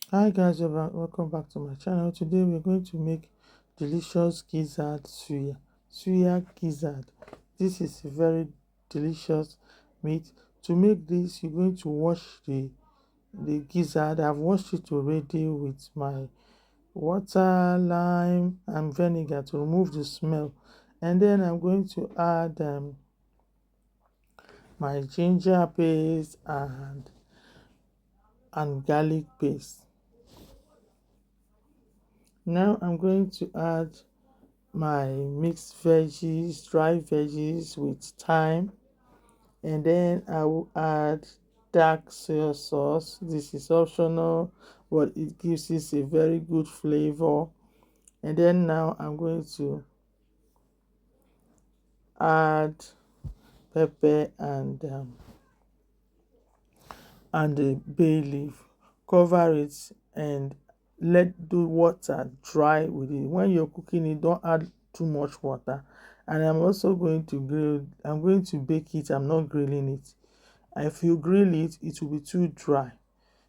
Hi guys, welcome back to my channel. Today we're going to make delicious gizzard suya gizzard. This is a very delicious meat. To make this, you're going to wash the gizzard. I've washed it already with my water, lime and vinegar to remove the smell, and then I'm going to add my ginger paste and garlic paste. Now I'm going to add my mixed veggies, dry veggies with thyme, and then I will add dark soy sauce. This is optional, but it gives it a very good flavor. And then now I'm going to add pepper and the bay leaf. Cover it and let the water dry with it. When you're cooking it, don't add too much water. And I'm also going to I'm going to bake it. I'm not grilling it. If you grill it, it will be too dry.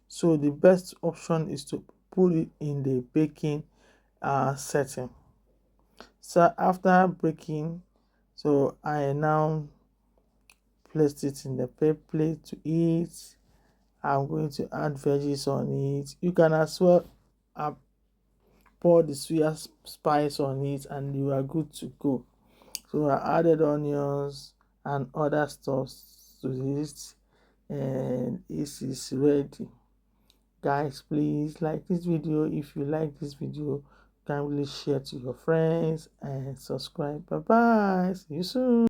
So the best option is to put it in the baking setting. So after baking, so I now placed it in the plate to eat. I'm going to add veggies on it. You can as well pour the suya spice on it and you are good to go. So I added onions and other stuff to this and it is ready. Guys, please like this video. If you like this video, kindly share to your friends and subscribe. Bye bye, see you soon.